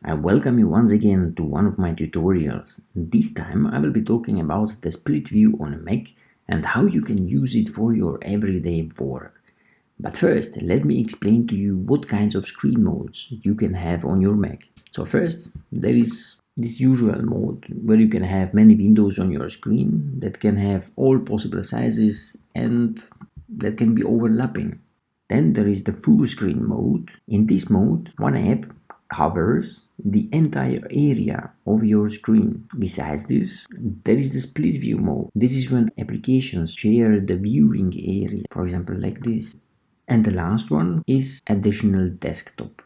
I welcome you once again to one of my tutorials. This time I will be talking about the split view on a Mac and how you can use it for your everyday work. But first, let me explain to you what kinds of screen modes you can have on your Mac. So first, there is this usual mode where you can have many windows on your screen that can have all possible sizes and that can be overlapping. Then there is the full screen mode. In this mode, one app covers the entire area of your screen. Besides this, there is the split view mode. This is when applications share the viewing area, for example like this. And the last one is additional desktop.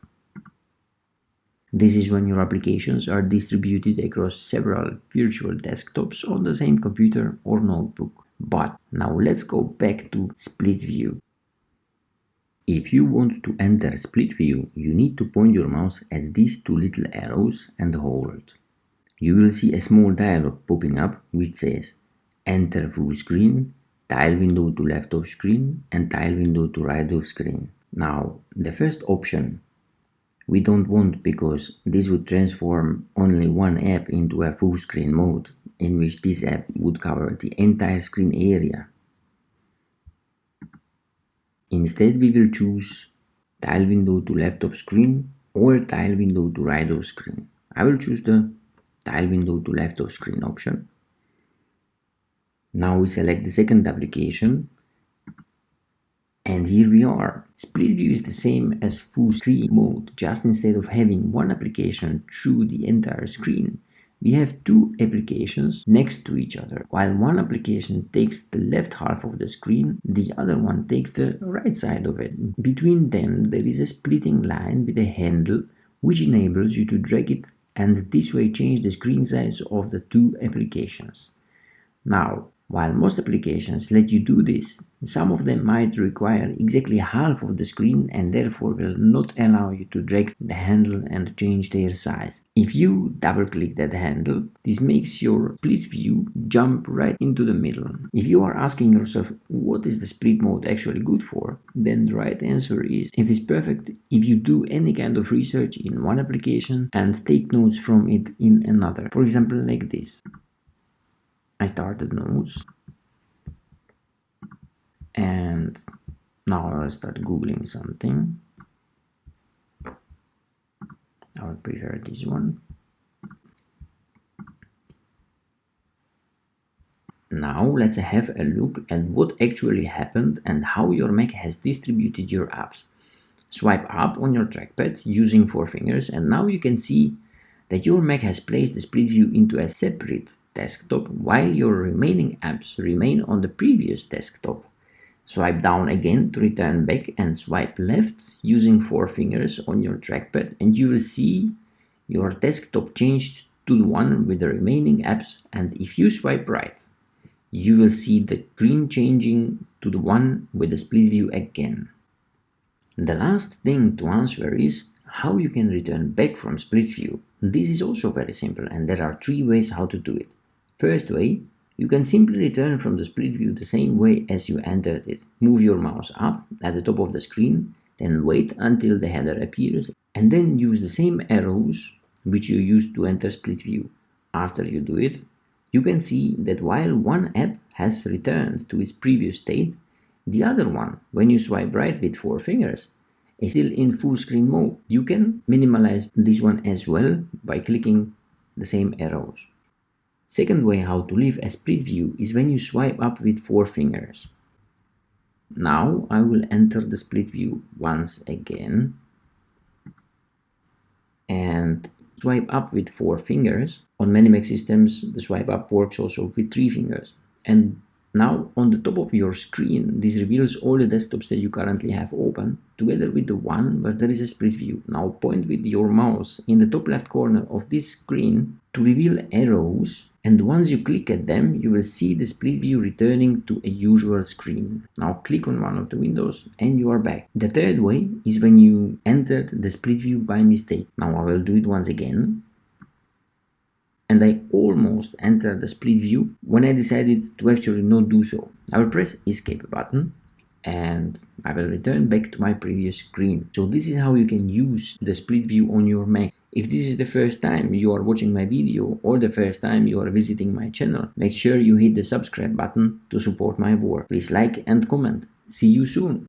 This is when your applications are distributed across several virtual desktops on the same computer or notebook. But now let's go back to split view. If you want to enter split view, you need to point your mouse at these two little arrows and hold. You will see a small dialog popping up which says Enter full screen, tile window to left of screen and tile window to right of screen. Now, the first option we don't want because this would transform only one app into a full screen mode in which this app would cover the entire screen area. Instead, we will choose tile window to left of screen or tile window to right of screen. I will choose the tile window to left of screen option. Now we select the second application and here we are. Split view is the same as full screen mode, just instead of having one application through the entire screen, we have two applications next to each other. While one application takes the left half of the screen, the other one takes the right side of it. Between them there is a splitting line with a handle which enables you to drag it and this way change the screen size of the two applications. Now, while most applications let you do this, some of them might require exactly half of the screen and therefore will not allow you to drag the handle and change their size. If you double click that handle, this makes your split view jump right into the middle. If you are asking yourself what is the split mode actually good for, then the right answer is it is perfect if you do any kind of research in one application and take notes from it in another. For example, like this. I started notes and now I'll start googling something. I would prefer this one. Now let's have a look at what actually happened and how your Mac has distributed your apps. Swipe up on your trackpad using 4 fingers and now you can see that your Mac has placed the split view into a separate desktop while your remaining apps remain on the previous desktop. Swipe down again to return back and swipe left using 4 fingers on your trackpad and you will see your desktop changed to the one with the remaining apps, and if you swipe right you will see the screen changing to the one with the split view again. The last thing to answer is how you can return back from split view. This is also very simple and there are 3 ways how to do it. First way, you can simply return from the split view the same way as you entered it. Move your mouse up at the top of the screen, then wait until the header appears and then use the same arrows which you used to enter split view. After you do it, you can see that while one app has returned to its previous state, the other one, when you swipe right with 4 fingers, is still in full screen mode. You can minimize this one as well by clicking the same arrows. Second way how to leave a split view is when you swipe up with 4 fingers. Now I will enter the split view once again and swipe up with 4 fingers. On many Mac systems the swipe up works also with 3 fingers. And now on the top of your screen this reveals all the desktops that you currently have open together with the one where there is a split view. Now point with your mouse in the top left corner of this screen to reveal arrows, and once you click at them you will see the split view returning to a usual screen. Now click on one of the windows and you are back. The third way is when you entered the split view by mistake. Now I will do it once again. And I almost entered the split view when I decided to actually not do so. I will press escape button and I will return back to my previous screen. So this is how you can use the split view on your Mac. If this is the first time you are watching my video or the first time you are visiting my channel, make sure you hit the subscribe button to support my work. Please like and comment. See you soon.